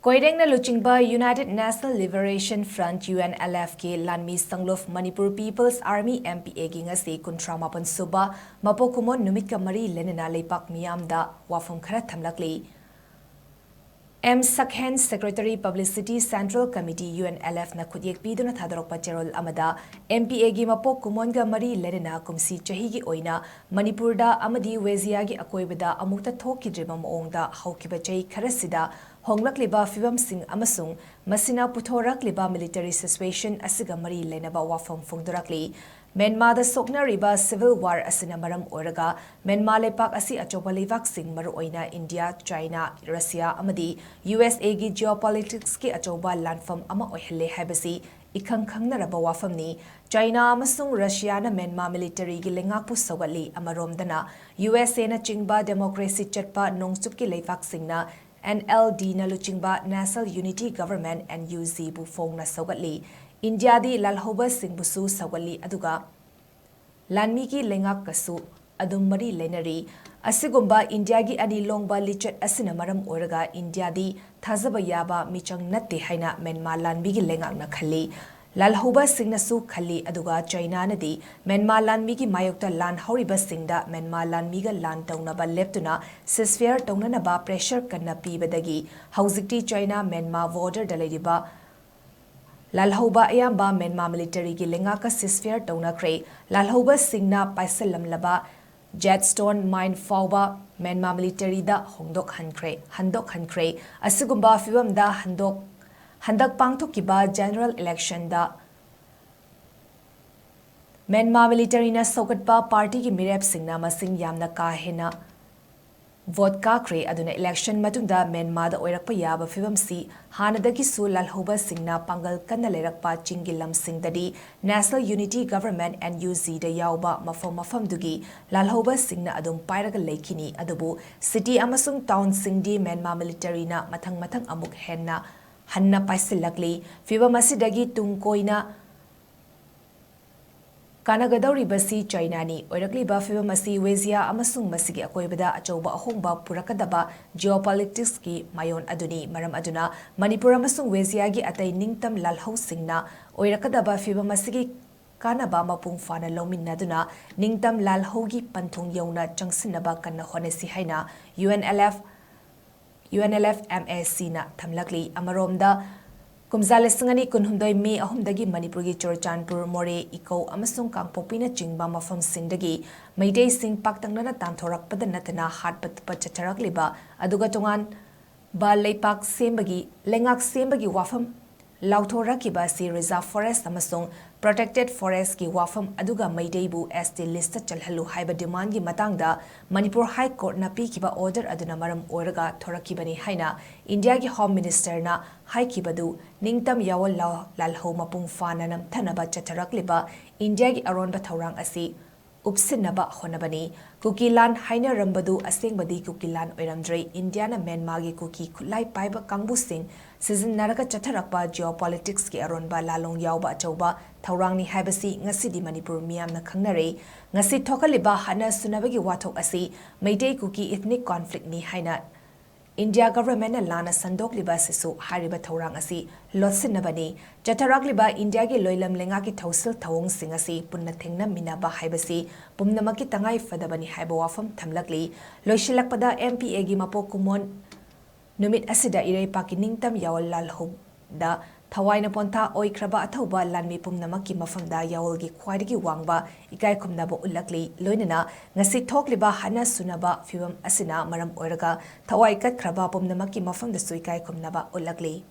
KOIRENG LUCHINGBA United National Liberation Front UNLF के LAANMEE SANGLUP MANIPUR People's Army MPA की ngasi kuntramapan Suba Mapok Kum-On Numit ka mari Leinana Leibak Meeyamda Wapham Khara Thamlakli M. Sakhen Secretary Publicity Central Committee UNLF na khudyek piduna thadorok pacherol amada MPA gi Mapok Kum-On ga mari Leinana kumsi chahi gi oina Manipur da amadi Wezia gi akoibada amukta thokidriba maongda haukiba chahi kharasida honglakliba fibam sing amasung masina puthorakliba military situation asiga mari lenaba wafam phungdurakli Myanmar da soknariba civil war asina maram oraga Myanmar lepak asi achoba leibak sing maru oina India, China, Russia amadi USA gi geopolitics ki achoba landfam ama oihale haibasi ikhang khangnaraba wafamni China amasung Russia na Myanmar military gi lengakpu sogali amaromdana USA na chingba democracy chatpa nongchup ki leibak singna NLD na LUCHINGBA National Unity Government NUZ bu phongna sogatli India di lalhoba singbusu sogatli aduga LAANMEE ki lengak kasu adum mari lenari asigumba India gi ani longba lichet asina maram oraga India di thazaba yaba michang natte haina Myanmar LAANMEE gi lengak na khali lalhoba singna su khali aduga China na di Myanmar LAANMEE gi mayokta lan horiba singda Myanmar LAANMEE ga lan tauna ba leptuna ceasefire tauna na ba pressure kanna pibadagi hauzikti China Myanmar border dalaiba lalhoba ayamba Myanmar military gi lenga ka ceasefire tauna kre lalhoba singna paisalam laba jetstone mine fauba Myanmar military da handok hankre asigumba fibam da handak pangthokiba general election da Myanmar military na sogatpa party ki mirep singna masing yamna ka hena vote ka kre aduna election matungda Myanmar da oirakpa yaba fibam si hanadagi su lalhoba singna pangal kanna lerakpa chingilam singdadi National Unity Government NUZ da yauba mafam dugi lalhoba singna adum pairaga leikini adubu city amasung town singdi Myanmar military na mathang amuk henna hanna paisilakli fibam asidagi tungkoina kanagadauri basi China ni oirakliba fibam asi Wezia amasung masigi akoibada achoba ahongba purakadaba geopolitics ki mayon aduni maram aduna Manipur amasung Wezia gi atai ningtam lalhau singna oirakadaba fibam asigi kanaba mapung fana lominnaduna ningtam lalhau gi panthung yauna changsinaba kanna honesi haina UNLF MAC na Thamlakli amaromda kumzale sangani kunhumdoi me ahumdagi Manipur gi Chorchanpur More Iko amasung Kangpokpi na chingba mafam singdagi Meitei sing paktangnana tantorakpada natana hatpat pachatarakliba aduga tongan ba leipak sembagi lengak sembagi wafam lauthorakiba si reserve forest amasung protected forest ki wafam aduga Meitei bu ST list chalhalu haiba demand gi matangda Manipur High Court na pikiba order aduna maram oraga thorakibani haina India gi Home Minister na haikibadu ningtam yawal lalho mapung fana nam thanaba chatarakliba India gi aronba thaurang asi upsinaba honabani kukilan haina rambadu asengbadi kukilan oiramdrei India na Myanmar gi kuki khulai paiba kangbu sing season naraga chatharakpa geopolitics ki aronba lalong yawba chauba thaurangni haibasi ngasi di Manipur miyamna khangnare ngasi thokaliba hana sunabagi wathok asi Meitei kuki ethnic conflict ni haina India government na lana sandok liba sisu hariba thaurang asi lotsinabani chatharak liba India gi loilam lenga ki thausil thawong singasi punna thengna minaba haibasi pumnamaki tangai fadabani haiba wafam thamlakli loisilakpada MPA gi Mapok Kum-On Numit asida irei pakiningtam yawal lalhob da Thawaina ponta oikraba athauba LAANMEE pumnamaki mafamda yawalgi khwaidagi wangba ikai khumnaba ulakli loinana ngasi thokliba hana sunaba fibam asina maram oiraga thawai katkraba pumnamaki mafamda suikai khumnaba ulakli